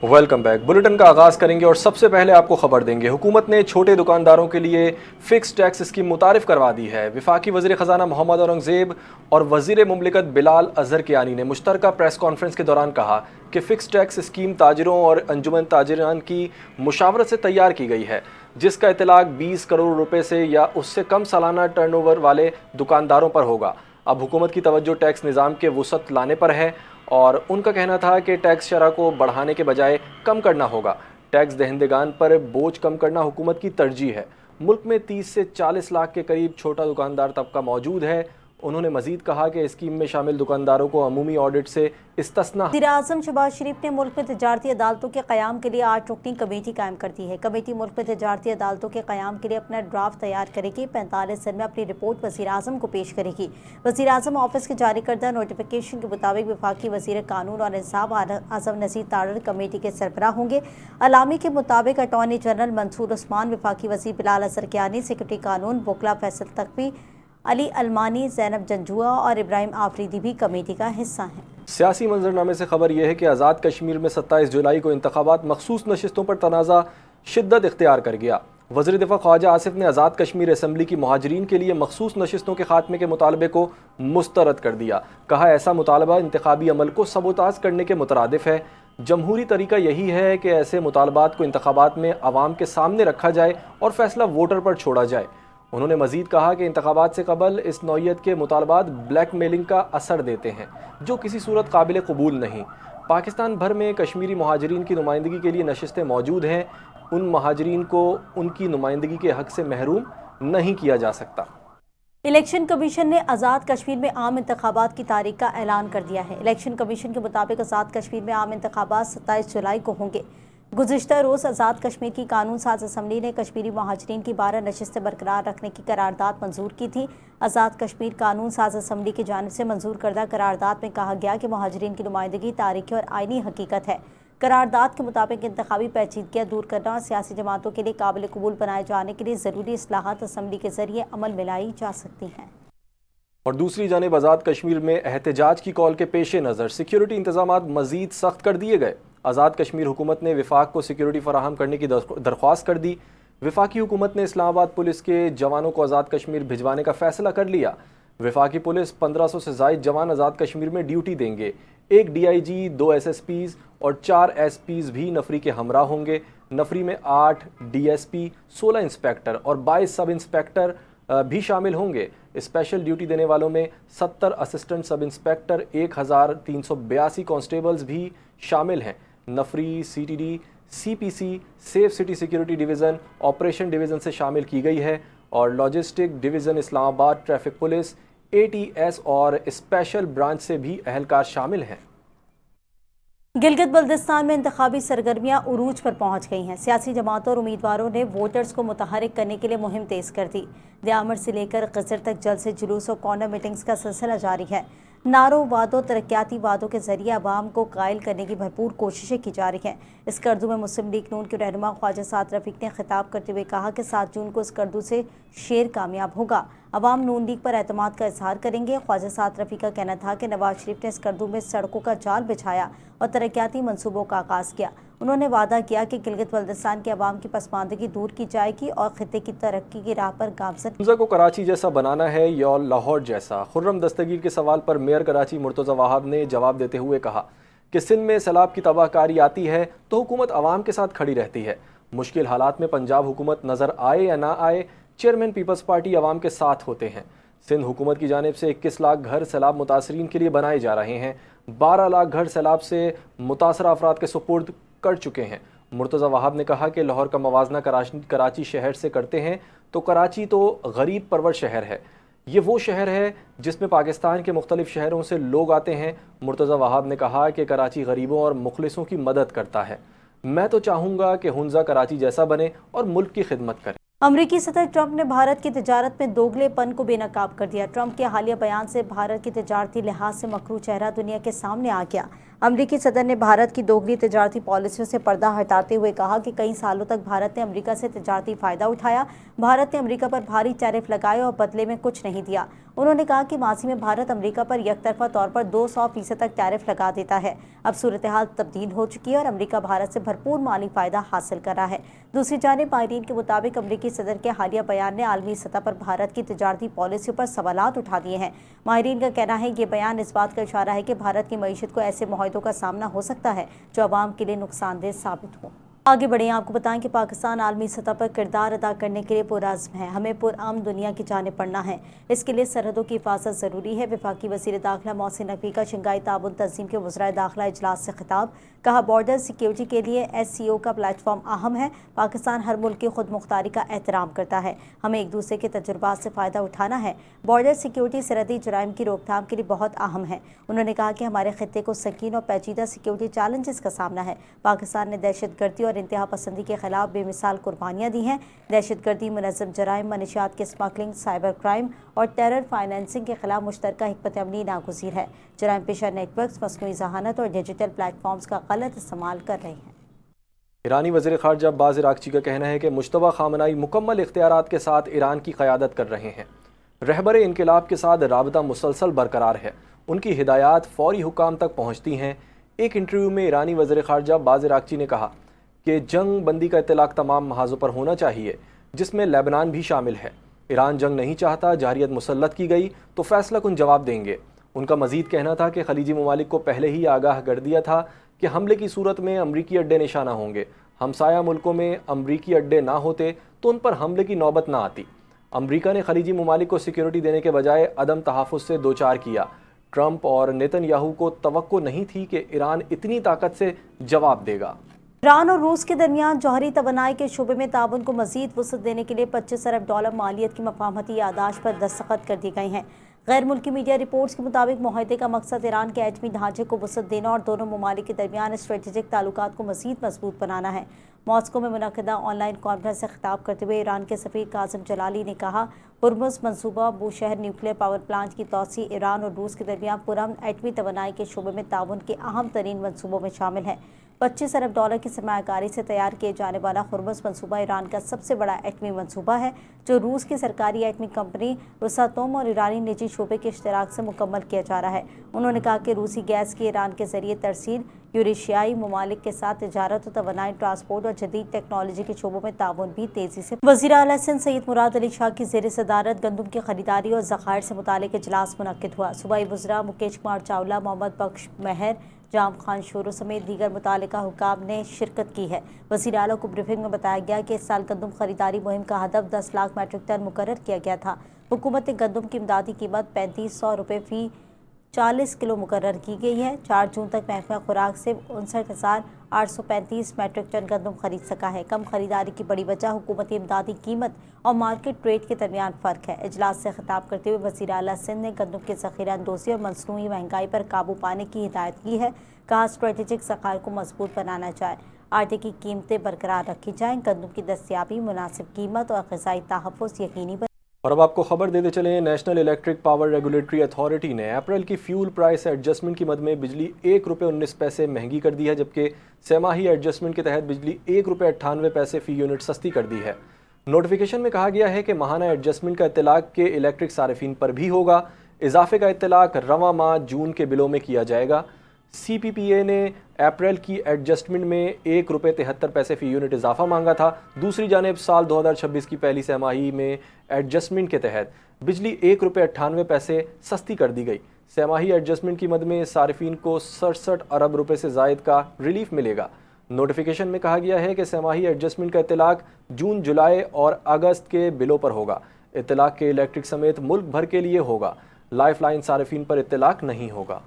Welcome back. Bulletin का आगाज़ करेंगे और सबसे पहले आपको खबर देंगे। हुकूमत ने छोटे दुकानदारों के लिए फ़िक्स टैक्स स्कीम मुतारिफ करवा दी है। वफाकी वज़ीर ख़जाना मोहम्मद औरंगज़ेब और वज़ीर मुमलिकत बिलाल अज़हर कियानी ने मुश्तरका प्रेस कॉन्फ्रेंस के दौरान कहा कि फ़िक्स टैक्स स्कीम ताजिरों और अंजुमन ताजिरान की मुशावरत से तैयार की गई है, जिसका इतलाक़ 20 करोड़ रुपए से या उससे कम सालाना टर्नओवर वाले दुकानदारों पर होगा। अब हुकूमत की तवज्जो टैक्स निज़ाम के वसअत लाने पर है और उनका कहना था कि टैक्स शरह को बढ़ाने के बजाय कम करना होगा। टैक्स दहिंदगान पर बोझ कम करना हुकूमत की तरजीह है। मुल्क में 30 से 40 लाख के करीब छोटा दुकानदार तबका मौजूद है। उन्होंने मजीद कहा कि स्कीम में शामिल दुकानदारों को अमूमी ऑडिट से इस्तिस्ना। वज़ीर-ए-आज़म शहबाज शरीफ ने मुल्क में तिजारती अदालतों के क़याम के लिए 8 रुकनी कमेटी कायम कर दी है। कमेटी मुल्क में तिजारती अदालतों के क़याम के लिए अपना ड्राफ्ट तैयार करेगी। 45 दिन में अपनी रिपोर्ट वज़ीर-ए-आज़म को पेश करेगी। वज़ीर-ए-आज़म ऑफिस के जारी करदा नोटिफिकेशन के मुताबिक वफाकी वज़ीर कानून और इंसाफ आज़म नज़ीर तारड़ कमेटी के सरबराह होंगे। अलामी के मुताबिक अटॉर्नी जनरल मंसूर उस्मान, वफाकी वज़ीर बिलाल अज़हर कियानी, सेक्रेटरी कानून वकला फैसल तकवी, अली अलमानी, ज़ैनब जंजुआ और इब्राहिम आफरीदी भी कमेटी का हिस्सा हैं। सियासी मंजरनामे से खबर यह है कि आज़ाद कश्मीर में 27 जुलाई को इंतखाबात मखसूस नशिस्तों पर तनाज़ा शिद्दत इख्तियार कर गया। वज़ीर दिफ़ा ख्वाजा आसिफ ने आज़ाद कश्मीर असम्बली की महाजरीन के लिए मखसूस नशिस्तों के खात्मे के मुतालबे को मुस्तरद कर दिया। कहा, ऐसा मुतालबा इंतखाबी अमल को सबोताज करने के मुतरादिफ है। जमहूरी तरीका यही है कि ऐसे मुतालबात को इंतखाबात में आवाम के सामने रखा जाए और फैसला वोटर पर छोड़ा जाए। उन्होंने मजीद कहा कि इंतखाबात से कबल इस नौइयत के मुतालबात ब्लैक मेलिंग का असर देते हैं, जो किसी सूरत काबिल कबूल नहीं। पाकिस्तान भर में कश्मीरी महाजरीन की नुमाइंदगी के लिए नशिस्तें मौजूद हैं। उन महाजरीन को उनकी नुमाइंदगी के हक से महरूम नहीं किया जा सकता। इलेक्शन कमीशन ने आज़ाद कश्मीर में आम इंतखाबात की तारीख का ऐलान कर दिया है। इलेक्शन कमीशन के मुताबिक आज़ाद कश्मीर में आम इंतखाबात 27 जुलाई को होंगे। गुज़िश्ता रोज़ आज़ाद कश्मीर की कानून साज असम्बली ने कश्मीरी महाजरीन की 12 नशिस्तें बरकरार रखने की करारदाद मंजूर की थी। आज़ाद कश्मीर कानून साज असम्बली की जानिब से मंजूर करदा करारदाद में कहा गया कि महाजरीन की नुमाइंदगी तारीखी और आइनी हकीकत है। करारदाद के मुताबिक इंतखाबी पेचीदगियाँ दूर करना और सियासी जमातों के लिए काबिल कबूल बनाए जाने के लिए ज़रूरी इस्लाहात असम्बली के ज़रिए अमल में लाई जा सकती हैं। और दूसरी जानिब आज़ाद कश्मीर में एहतजाज की कॉल के पेश नज़र सिक्योरिटी इंतजामात मज़ीद सख्त कर दिए गए। आज़ाद कश्मीर हुकूमत ने विफाक को सिक्योरिटी फराहम करने की दरख्वास्त कर दी। विफाकी हुकूमत ने इस्लामाबाद पुलिस के जवानों को आज़ाद कश्मीर भिजवाने का फैसला कर लिया। विफाकी पुलिस 1500 से ज़ायद जवान आज़ाद कश्मीर में ड्यूटी देंगे। 1 DIG, 2 SSPs और 4 SPs भी नफरी के हमरा होंगे। नफरी में 8 DSP, 16 इंस्पेक्टर और 22 सब इंस्पेक्टर भी शामिल होंगे। स्पेशल ड्यूटी देने वालों में 70 असिस्टेंट सब इंस्पेक्टर, 1382 कांस्टेबल्स भी शामिल हैं। नफरी, CTD, CPC, safe city security division, operation division से शामिल की गई है और logistic division, Islamabad traffic police, ATS और स्पेशल ब्रांच से भी अहलकार शामिल हैं। गिलगित बल्दिस्तान में इंतखाबी सरगर्मियां उरूज पर पहुंच गई हैं। सियासी जमातों और उम्मीदवारों ने वोटर्स को मुतहरिक करने के लिए मुहिम तेज़ कर दी। दियामर से लेकर गजर तक जल्द से जुलूस और कॉर्नर मीटिंग्स का सिलसिला जारी है। नारों, वादों, तरक्याती वादों के जरिए आवाम को कायल करने की भरपूर कोशिशें की जा रही हैं। इस कर्दू में मुस्लिम लीग नून के रहनुमा ख्वाजा साद रफीक ने खिताब करते हुए कहा कि 7 जून को इस कर्दू से शेर कामयाब होगा। अवाम नून लीग पर एतमाद का इजहार करेंगे। ख्वाजा साद रफीक का कहना था कि नवाज शरीफ ने इस कर्दू में सड़कों का जाल बिछाया और तरक्याती मनसूबों का आगाज़ किया। उन्होंने वादा किया कि गिलगित बल्दिस्तान के अवाम की पसमानदगी दूर की जाएगी और खित्ते की तरक्की की राह पर गामजन। हुंजा को कराची जैसा बनाना है या लाहौर जैसा? खुर्रम दस्तगीर के सवाल पर मेयर कराची मुर्तज़ा वहाब ने जवाब देते हुए कहा कि सिंध में सैलाब की तबाहकारी आती है तो हुकूमत अवाम के साथ खड़ी रहती है। मुश्किल हालात में पंजाब हुकूमत नज़र आए या ना आए, चेयरमैन पीपल्स पार्टी अवाम के साथ होते हैं। सिंध हुकूमत की जानिब से 21 लाख घर सैलाब मुतासरीन के लिए बनाए जा रहे हैं। 12 लाख घर सैलाब से मुतासरा अफराद के सुपुर्द कर चुके हैं। मुर्तज़ा वहाब ने कहा कि लाहौर का मवाजना कराची शहर से करते हैं तो कराची तो गरीब परवर शहर है। ये वो शहर है जिसमें पाकिस्तान के मुख्तलिफ शहरों से लोग आते हैं। मुर्तज़ा वहाब ने कहा कि कराची गरीबों और मुखलिसों की मदद करता है। मैं तो चाहूँगा कि हुंजा कराची जैसा बने और मुल्क की खिदमत करे। अमरीकी सदर ट्रंप ने भारत की तिजारत में दोगलेपन को बेनकाब कर दिया। ट्रंप के हालिया बयान से भारत की तिजारती लिहाज से मकरू चेहरा दुनिया के सामने आ गया। अमरीकी सदर ने भारत की दोगली तिजारती पॉलिसियों से पर्दा हटाते हुए कहा कि कई सालों तक भारत ने अमेरिका से तिजारती फ़ायदा उठाया। भारत ने अमेरिका पर भारी टैरिफ लगाए और बदले में कुछ नहीं दिया। انہوں نے کہا کہ ماضی میں بھارت امریکہ پر یک طرفہ طور پر 200% تک ٹیرف لگا دیتا ہے۔ اب صورتحال تبدیل ہو چکی ہے اور امریکہ بھارت سے بھرپور مالی فائدہ حاصل کر رہا ہے۔ دوسری جانب ماہرین کے مطابق امریکی صدر کے حالیہ بیان نے عالمی سطح پر بھارت کی تجارتی پالیسیوں پر سوالات اٹھا دیے ہیں۔ ماہرین کا کہنا ہے کہ یہ بیان اس بات کا اشارہ ہے کہ بھارت کی معیشت کو ایسے معاہدوں کا سامنا ہو سکتا ہے جو عوام کے لیے نقصان دہ ثابت ہوں۔ آگے بڑھیں، آپ کو بتائیں کہ پاکستان عالمی سطح پر کردار ادا کرنے کے لیے پرعزم ہے۔ ہمیں پرامن دنیا کی جانب بڑھنا ہے، اس کے لیے سرحدوں کی حفاظت ضروری ہے۔ وفاقی وزیر داخلہ محسن نقوی کا شنگھائی تعاون تنظیم کے وزرائے داخلہ اجلاس سے خطاب، کہا بارڈر سیکیورٹی کے لیے SCO کا پلیٹ فارم اہم ہے۔ پاکستان ہر ملک کی خود مختاری کا احترام کرتا ہے، ہمیں ایک دوسرے کے تجربات سے فائدہ اٹھانا ہے۔ بارڈر سیکیورٹی سرحدی جرائم کی روک تھام کے لیے بہت اہم ہے۔ انہوں نے کہا کہ ہمارے خطے کو سنگین اور پیچیدہ سیکیورٹی چیلنجز کا سامنا ہے۔ پاکستان نے دہشت گردی اور انتہا پسندی کے خلاف بے مثال قربانیاں دی ہیں۔ دہشت گردی، منظم جرائم، منشیات کی اسمگلنگ، سائبر کرائم اور ٹیرر فائنینسنگ کے خلاف مشترکہ حکمت عملی ناگزیر ہے۔ جرائم پیشہ نیٹ ورکس مصنوعی ذہانت اور ڈیجیٹل پلیٹ فارمز کا غلط استعمال کر رہے ہیں۔ ایرانی وزیر خارجہ عباس عراقچی کا کہنا ہے کہ مجتبی خامنہئی مکمل اختیارات کے ساتھ ایران کی قیادت کر رہے ہیں۔ رہبر انقلاب کے ساتھ رابطہ مسلسل برقرار ہے، ان کی ہدایات فوری حکام تک پہنچتی ہیں۔ ایک انٹرویو میں ایرانی وزیر خارجہ عباس عراقچی نے کہا کہ جنگ بندی کا اطلاق تمام محاذوں پر ہونا چاہیے، جس میں لیبنان بھی شامل ہے۔ ایران جنگ نہیں چاہتا، جارحیت مسلط کی گئی تو فیصلہ کن جواب دیں گے۔ ان کا مزید کہنا تھا کہ خلیجی ممالک کو پہلے ہی آگاہ کر دیا تھا کہ حملے کی صورت میں امریکی اڈے نشانہ ہوں گے۔ ہمسایہ ملکوں میں امریکی اڈے نہ ہوتے تو ان پر حملے کی نوبت نہ آتی۔ امریکہ نے خلیجی ممالک کو سیکیورٹی دینے کے بجائے عدم تحفظ سے دوچار کیا۔ ٹرمپ اور نیتن یاہو کو توقع نہیں تھی کہ ایران اتنی طاقت سے جواب دے گا۔ ایران اور روس کے درمیان جوہری توانائی کے شعبے میں تعاون کو مزید وسعت دینے کے لیے $25 ارب مالیت کی مفاہمتی یادداشت پر دستخط کر دی گئی ہیں۔ غیر ملکی میڈیا رپورٹس کے مطابق معاہدے کا مقصد ایران کے ایٹمی ڈھانچے کو وسعت دینا اور دونوں ممالک کے درمیان اسٹریٹجک تعلقات کو مزید مضبوط بنانا ہے۔ ماسکو میں منعقدہ آن لائن کانفرنس سے خطاب کرتے ہوئے ایران کے سفیر کاظم جلالی نے کہا، ہرمز منصوبہ بوشہر نیوکلیئر پاور پلانٹ کی توسیع ایران اور روس کے درمیان پرامن ایٹمی توانائی کے شعبے میں تعاون کے اہم ترین منصوبوں میں شامل ہے۔ $25 ارب کی سرمایہ کاری سے تیار کیے جانے والا ہرمز منصوبہ ایران کا سب سے بڑا ایٹمی منصوبہ ہے، جو روس کی سرکاری ایٹمی کمپنی روساتوم اور ایرانی نجی شعبے کے اشتراک سے مکمل کیا جا رہا ہے۔ انہوں نے کہا کہ روسی گیس کی ایران کے ذریعے ترسیل، یوریشیائی ممالک کے ساتھ تجارت و توانائی، ٹرانسپورٹ اور جدید ٹیکنالوجی کے شعبوں میں تعاون بھی تیزی سے۔ وزیر اعلیٰ سندھ سید مراد علی شاہ کی زیر صدارت گندم کی خریداری اور ذخائر سے متعلق اجلاس منعقد ہوا۔ صوبائی وزراء مکیش کمار چاولہ، محمد بخش مہر، جام خان شورو سمیت دیگر متعلقہ حکام نے شرکت کی ہے۔ وزیر اعلیٰ کو بریفنگ میں بتایا گیا کہ اس سال گندم خریداری مہم کا ہدف 10 لاکھ میٹرک ٹن مقرر کیا گیا تھا۔ حکومت نے گندم کی امدادی قیمت $3500 فی 40 کلو مقرر کی گئی ہے۔ 4 جون تک محکمہ خوراک سے 59,835 میٹرک ٹن گندم خرید سکا ہے۔ کم خریداری کی بڑی وجہ حکومتی امدادی قیمت اور مارکیٹ ریٹ کے درمیان فرق ہے۔ اجلاس سے خطاب کرتے ہوئے وزیر اعلیٰ سندھ نے گندم کے ذخیرہ اندوزی اور مصنوعی مہنگائی پر قابو پانے کی ہدایت کی ہے۔ کہا اسٹریٹجک ذخائر کو مضبوط بنانا جائے، آٹے کی قیمتیں برقرار رکھی جائیں، گندم کی دستیابی، مناسب قیمت اور غذائی تحفظ یقینی بنائیں۔ اور اب آپ کو خبر دیتے چلیں، national electric power regulatory authority نے اپریل کی فیول پرائس ایڈجسٹمنٹ کی مد میں بجلی ₹1.19 مہنگی کر دی ہے، جبکہ سہ ماہی ایڈجسٹمنٹ کے تحت بجلی ₹1.98 فی یونٹ سستی کر دی ہے۔ نوٹیفیکیشن میں کہا گیا ہے کہ ماہانہ ایڈجسٹمنٹ کا اطلاق کے الیکٹرک صارفین پر بھی ہوگا۔ اضافے کا اطلاق رواں ماہ جون کے بلوں میں کیا جائے گا۔ CPPA نے اپریل کی ایڈجسٹمنٹ میں ₹1.73 فی یونٹ اضافہ مانگا تھا۔ دوسری جانب سال 2026 کی پہلی سہ ماہی میں ایڈجسٹمنٹ کے تحت بجلی ₹1.98 سستی کر دی گئی۔ سہ ماہی ایڈجسٹمنٹ کی مد میں صارفین کو $67 ارب سے زائد کا ریلیف ملے گا۔ نوٹیفیکیشن میں کہا گیا ہے کہ سہ ماہی ایڈجسٹمنٹ کا اطلاق جون، جولائی اور اگست کے بلوں پر ہوگا۔ اطلاق کے الیکٹرک سمیت ملک بھر کے لیے ہوگا۔ لائف لائن صارفین پر اطلاق نہیں ہوگا۔